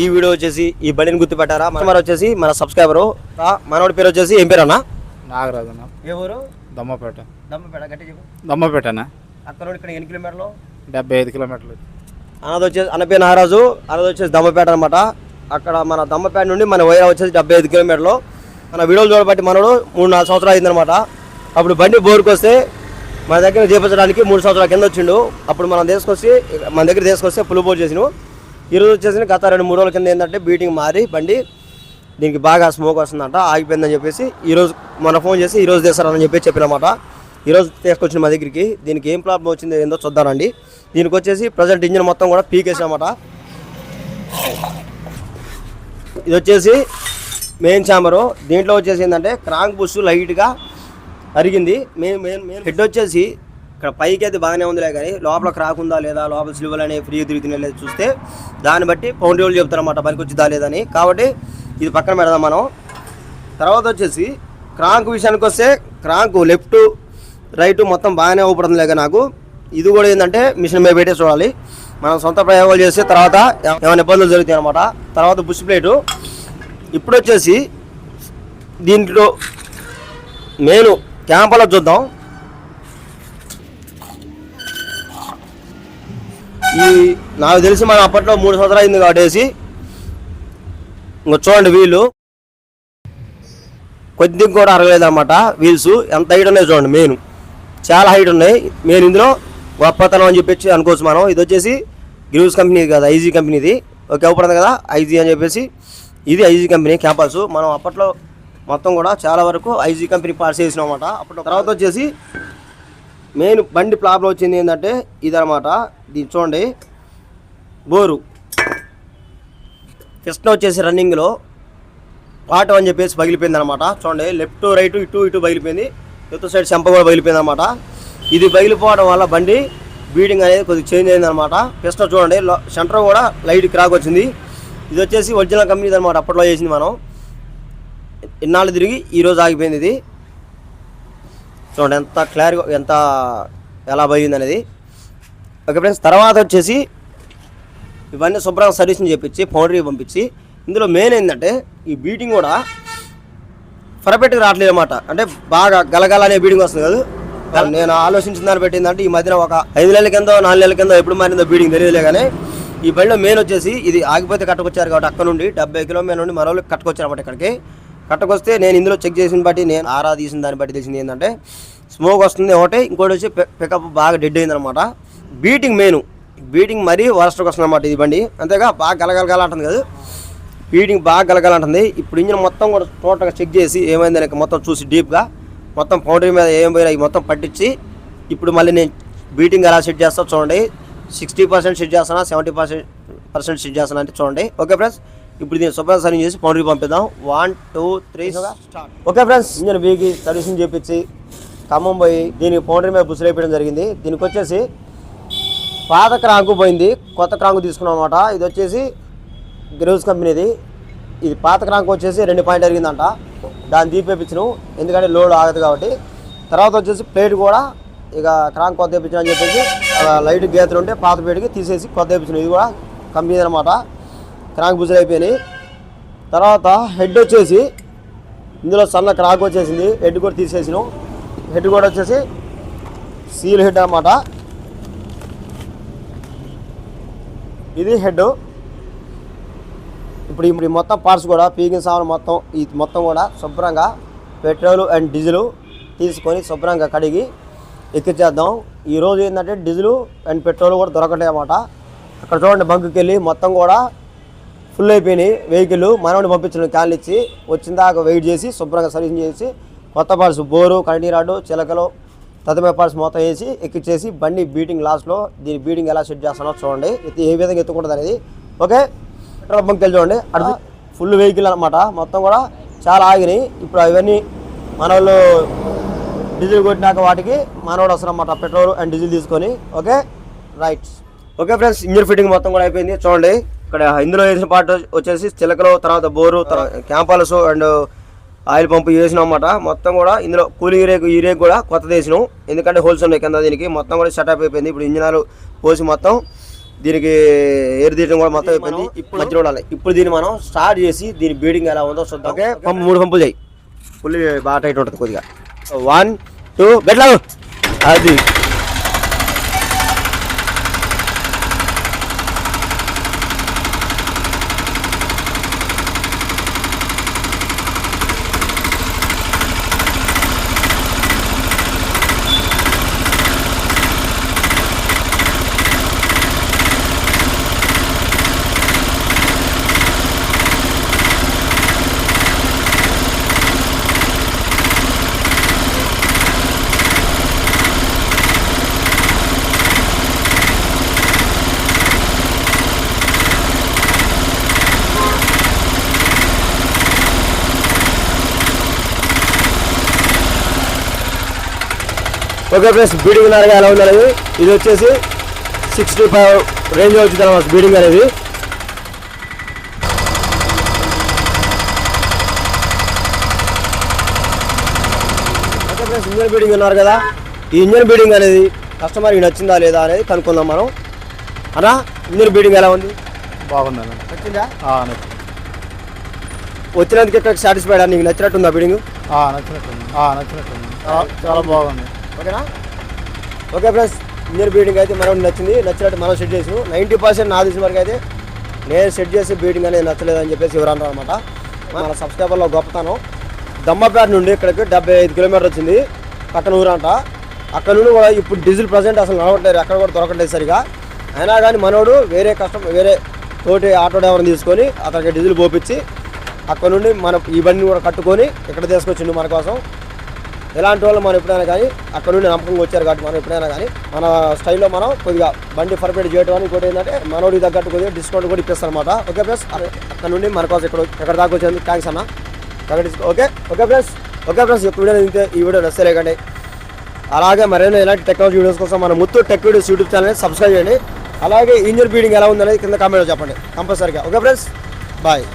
ఈ వీడియో వచ్చేసి ఈ బండిని గుర్తుపెట్టారా? మన వచ్చేసి మన సబ్స్క్రైబరు మనోడి పేరు వచ్చేసి ఏం పేరు అన్న? నాగరాజు అన్న. ఏ ఊరు? దమ్మపేట. దమ్మపేట గట్టి చెప్పు. దమ్మపేటనా? అక్కడ నుండి ఇక్కడ ఎన్ని కిలోమీటర్లు? 75 కిలోమీటర్లు. అన్నది వచ్చేసి అన్న పేరు నాగరాజు, అన్నది వచ్చేసి దమ్మపేట అనమాట. అక్కడ మన దమ్మపేట నుండి మన వైరా వచ్చేసి 75 కిలోమీటర్లు. మన వీడియోలు చూడబట్టి మనోడు 3-4 సంవత్సరాలు అయిందనమాట. అప్పుడు బండి బోరుకు వస్తే మన దగ్గర చేపించడానికి 3 సంవత్సరాల కింద వచ్చిండు. అప్పుడు మన దగ్గర తీసుకొస్తే ఫుల్ బోర్ చేసినాం. ఈరోజు వచ్చేసి గత 2-3 రోజుల కింద ఏంటంటే బీటింగ్ మారి బండి దీనికి బాగా స్మోక్ వస్తుందంట, ఆగిపోయిందని చెప్పేసి ఈరోజు మన ఫోన్ చేసి ఈరోజు తీస్తారని చెప్పేసి చెప్పినమాట. ఈరోజు తీసుకొచ్చిన మా దగ్గరికి. దీనికి ఏం ప్రాబ్లం వచ్చిందో ఏందో చూద్దానండి. దీనికి వచ్చేసి ప్రజెంట్ ఇంజిన్ మొత్తం కూడా పీకేసామట. ఇది వచ్చేసి మెయిన్ ఛాంబరు. దీంట్లో వచ్చేసి ఏంటంటే క్రాంక్ బుష్ లైట్గా అరిగింది. మెయిన్ హెడ్ వచ్చేసి ఇక్కడ పైకి అయితే బాగానే ఉందిలే, కానీ లోపల క్రాక్ ఉందా లేదా, లోపల సిల్వర్ అనే ఫ్రీ తిరుగుతున్నా లేదా చూస్తే దాన్ని బట్టి పౌండరీ వాళ్ళు చెప్తారన్నమాట పనికి వచ్చిందా లేదని. కాబట్టి ఇది పక్కన పెడదాం మనం. తర్వాత వచ్చేసి క్రాంక్ విషయానికి వస్తే క్రాంక్ లెఫ్ట్ రైట్ మొత్తం బాగానే ఊపడుతుంది లేక నాకు. ఇది కూడా ఏంటంటే మిషన్ మీద పెట్టే చూడాలి. మనం సొంత ప్రయోగాలు చేస్తే తర్వాత ఏమైనా ఇబ్బందులు జరుగుతాయి అనమాట. తర్వాత బుష్ ప్లేటు. ఇప్పుడు వచ్చేసి దీంట్లో మెయిన్ క్యాంపర్లో చూద్దాం. ఈ నాకు తెలిసి మనం అప్పట్లో 3 సంవత్సరాలు అయింది కాబట్టి ఇంకో చూడండి వీళ్ళు కొద్దిగా కూడా అరగలేదు అనమాట. వీల్స్ ఎంత హైట్ ఉన్నాయి చూడండి, మెయిన్ చాలా హైట్ ఉన్నాయి. మెయిన్ ఇందులో గొప్పతనం అని చెప్పేసి అనుకోవచ్చు మనం. ఇది వచ్చేసి గ్రూవ్స్ కంపెనీ కదా, ఐజీ కంపెనీది. ఓకే అవుపడుతుంది కదా ఐజీ అని చెప్పేసి. ఇది ఐజీ కంపెనీ క్యాంపస్. మనం అప్పట్లో మొత్తం కూడా చాలా వరకు ఐజీ కంపెనీ పార్ట్స్ వేసినాం అనమాట అప్పట్లో. తర్వాత వచ్చేసి మెయిన్ బండి ప్రాబ్లం వచ్చింది ఏంటంటే ఇదనమాట. దీన్ని చూడండి, బోరు ఫస్ట్ వచ్చేసి రన్నింగ్లో పాట అని చెప్పేసి పగిలిపోయింది అనమాట. చూడండి లెఫ్ట్ రైట్ ఇటు పగిలిపోయింది. లెఫ్ట్ సైడ్ చెంప కూడా పగిలిపోయింది అనమాట. ఇది పగిలిపోవడం వల్ల బండి బీడింగ్ అనేది కొద్దిగా చేంజ్ అయింది అనమాట. ఫస్ట్ చూడండి సెంటర్ కూడా లైట్ క్రాక్ వచ్చింది. ఇది వచ్చేసి ఒరిజినల్ కంపెనీ అనమాట, అప్పట్లో చేసింది మనం. ఇన్నాళ్ళు తిరిగి ఈరోజు ఆగిపోయింది ఇది. చూడండి ఎంత క్లియర్గా ఎలా పోయింది అనేది. ఓకే ఫ్రెండ్స్, తర్వాత వచ్చేసి ఇవన్నీ శుభ్రంగా సర్వీసింగ్ చేయించి పౌడరీ పంపించి ఇందులో మెయిన్ ఏంటంటే ఈ బీటింగ్ కూడా పర్ఫెక్ట్గా రావట్లేదు అన్నమాట. అంటే బాగా గలగల అనే బీడింగ్ వస్తుంది కదా. నేను ఆలోచించిన దాన్ని పెట్టిందంటే ఈ మధ్యన ఒక 5 నెలల కిందో 4 నెలల కిందో ఎప్పుడు మారిందో బీడింగ్ తెలియదులే, కానీ ఈ బండిలో మెయిన్ వచ్చేసి ఇది ఆగిపోతే కట్టుకొచ్చారు కాబట్టి అక్కడ నుండి 70 కిలోమీటర్ల నుండి మన వాళ్ళకి కట్టుకొచ్చారు అన్నమాట. ఇక్కడికి కట్టుకొస్తే నేను ఇందులో చెక్ చేసిన బట్టి, నేను ఆరా తీసిన దాన్ని బట్టి తెలిసింది ఏంటంటే స్మోక్ వస్తుంది ఒకటి, ఇంకోటి వచ్చి పికప్ బాగా డెడ్ అయిందనమాట. బీటింగ్ మరీ వరస్ట్కి వస్తుంది అనమాట ఇది బండి. అంతేగా బాగా గలగలగలంటుంది కదా, బీటింగ్ బాగా గలగలంటుంది. ఇప్పుడు ఇంజిన్ మొత్తం కూడా టోటల్గా చెక్ చేసి ఏమైందని మొత్తం చూసి డీప్గా మొత్తం పౌడరీ మీద ఏం పోయినా మొత్తం పట్టించి ఇప్పుడు మళ్ళీ నేను బీటింగ్ ఎలా సెట్ చేస్తా చూడండి. 60% సెట్ చేస్తానా, 70% సెట్ చేస్తానా అంటే చూడండి. ఓకే ఫ్రెండ్స్, ఇప్పుడు దీన్ని శుభ్రంగా సర్వీసింగ్ చేసి పౌడరీ పంపిద్దాం. 1 2 3 ఓకే ఫ్రెండ్స్, ఇంజిన్ బీకి సర్వీసింగ్ చేపించి ఖమ్మం పోయి దీనికి పౌడరీ మీద బుసులు వేయడం జరిగింది. దీనికి వచ్చేసి పాత క్రాంకు పోయింది, కొత్త క్రాంకు తీసుకున్నాం అనమాట. ఇది వచ్చేసి గ్రూవ్స్ కంపెనీది. ఇది పాత క్రాంకు వచ్చేసి 2 పాయింట్ జరిగిందంట, దాన్ని తీపేపించను ఎందుకంటే లోడ్ ఆగదు కాబట్టి. తర్వాత వచ్చేసి ప్లేట్ కూడా ఇక క్రాంక్ కొత్త వేయించిన అని చెప్పేసి లైట్ గీతలు ఉంటే పాత ప్లేట్కి తీసేసి కొత్త వేయించిన. ఇది కూడా కంపెనీ అనమాట. క్రాంక్ బుజులు అయిపోయినాయి. తర్వాత హెడ్ వచ్చేసి ఇందులో సన్న క్రాక్ వచ్చేసింది, హెడ్ కూడా తీసేసినాం. హెడ్ కూడా వచ్చేసి సీల్ హెడ్ అన్నమాట. ఇది హెడ్. ఇప్పుడు ఈ మొత్తం పార్ట్స్ కూడా పీకిన సామాన్ మొత్తం ఈ మొత్తం కూడా శుభ్రంగా పెట్రోల్ అండ్ డీజిల్ తీసుకొని శుభ్రంగా కడిగి ఎక్కించేద్దాం. ఈరోజు ఏంటంటే డీజిల్ అండ్ పెట్రోల్ కూడా దొరకట్లేదు అన్నమాట. అక్కడ చూడండి బంకుకి వెళ్ళి మొత్తం కూడా ఫుల్ అయిపోయినాయి వెహికల్. మనోడిని పంపించిన క్యాన్లు ఇచ్చి వచ్చిన దాకా వెయిట్ చేసి శుభ్రంగా సర్వీసింగ్ చేసి కొత్త పార్ట్స్ బోరు, కంటి రాడు, చిలకలు తదితర పార్ట్స్ మొత్తం వేసి ఎక్కించేసి బండి బీటింగ్ లాస్ట్లో దీని బీటింగ్ ఎలా సెట్ చేస్తానో చూడండి, ఏ విధంగా ఎత్తుకుంటుంది అనేది. ఓకే, పెట్రోల్ బంక్ వెళ్ళి చూడండి, అటు ఫుల్ వెహికల్ అనమాట. మొత్తం కూడా చాలా ఆగినాయి. ఇప్పుడు అవన్నీ మన వాళ్ళు డీజిల్ కొట్టినాక వాటికి మనోడు వస్తారన్నమాట పెట్రోల్ అండ్ డీజిల్ తీసుకొని. Okay right. Okay friends, engine fitting మొత్తం కూడా అయిపోయింది. చూడండి ఇక్కడ ఇందులో వేసిన పార్ట్ వచ్చేసి చిలకలు, తర్వాత బోరు, క్యాంపాలస్ అండ్ ఆయిల్ పంపు వేసినాం అన్నమాట. మొత్తం కూడా ఇందులో కూలింగ్ రేకు, ఈ రేకు కూడా కొత్తది వేసినాం ఎందుకంటే హోల్స్ ఉన్నాయి కింద. దీనికి మొత్తం కూడా సెటప్ అయిపోయింది. ఇప్పుడు ఇంజనాలు పోసి మొత్తం దీనికి ఎయిర్ తీయడం కూడా మొత్తం అయిపోయింది. ఇప్పుడు మధ్య చూడాలి. ఇప్పుడు దీన్ని మనం స్టార్ట్ చేసి దీని బీడింగ్ ఎలా ఉందో చూద్దాం. ఓకే, పంపు 3 పంపులు చేయి. ఫుల్ బాగా టైట్ ఉంటుంది కొద్దిగా. 1 2 బెట్లాగు. అది ఓకే ఫ్రెండ్స్, బీడింగ్ ఉన్నారుగా ఎలా ఉంది అనేది. ఇది వచ్చేసి 65 రేంజ్ వచ్చింది అన్నమాట బీడింగ్ అనేది. ఓకే ఫ్రెండ్స్, ఇంజన్ బీడింగ్ ఉన్నారు కదా. ఈ ఇంజన్ బీడింగ్ అనేది కస్టమర్కి నచ్చిందా లేదా అనేది కనుక్కుందాం మనం. అన్నా, ఇంజన్ బీడింగ్ ఎలా ఉంది? బాగుందన్న. నచ్చిందా? నచ్చింది. వచ్చినందుకు ఇక్కడ సాటిస్ఫైడ్. నీకు నచ్చినట్టుందా బీడింగ్? నచ్చినట్టుంది. చాలా బాగుంది. ఓకేనా? ఓకే ఫ్రెండ్స్, ఇంజన్ బీడింగ్ అయితే మనం నచ్చింది. నచ్చినట్టు మనం సెట్ చేసాము. 90% నా తెలిసిన వరకు అయితే నేను సెట్ చేసి బీడింగ్ అనేది నచ్చలేదని చెప్పేసి ఎవరు అంటారు అనమాట. మన సబ్స్క్రైబర్లో గొప్పతనం. దమ్మపేట నుండి ఇక్కడికి 75 కిలోమీటర్ వచ్చింది. పక్కన ఊరు అంట. అక్కడ నుండి కూడా ఇప్పుడు డీజిల్ ప్రజెంట్ అసలు నడవట్లేదు, అక్కడ కూడా దొరకట్లేదు సరిగా. అయినా కానీ మనోడు వేరే తోటి ఆటో డ్రైవర్ని తీసుకొని అతనికి డీజిల్ పోపించి అక్కడ నుండి మనం ఈ బండిని కూడా కట్టుకొని ఇక్కడ తీసుకొచ్చిండు మన కోసం. ఎలాంటి వాళ్ళు మనం ఎప్పుడైనా కానీ అక్కడ నుండి నమ్మకంగా వచ్చారు కాబట్టి మనం ఎప్పుడైనా కానీ మన స్టైల్లో మనం కొద్దిగా బండి పర్ఫెక్ట్ చేయడం అని. ఇంకోటి ఏంటంటే మనోడి తగ్గట్టు కొద్దిగా డిస్కౌంట్ కూడా ఇప్పిస్తారు అనమాట. ఓకే ఫ్రెండ్స్, అక్కడ నుండి మన కోసం ఎక్కడ దాకా వచ్చేందుకు థ్యాంక్స్ అన్న. ఓకే ఫ్రెండ్స్, ఇప్పుడు వీడియో ఈ వీడియో నచ్చలేకండి. అలాగే మరైనా ఇలాంటి టెక్నాలజీ వీడియోస్ కోసం మన ముత్తు టెక్ వీడియోస్ యూట్యూబ్ ఛానల్ని సబ్స్క్రైబ్ చేయండి. అలాగే ఇంజన్ బీడింగ్ ఎలా ఉందనేది కింద కామెంట్లో చెప్పండి కంపల్సరీగా. Okay friends, bye.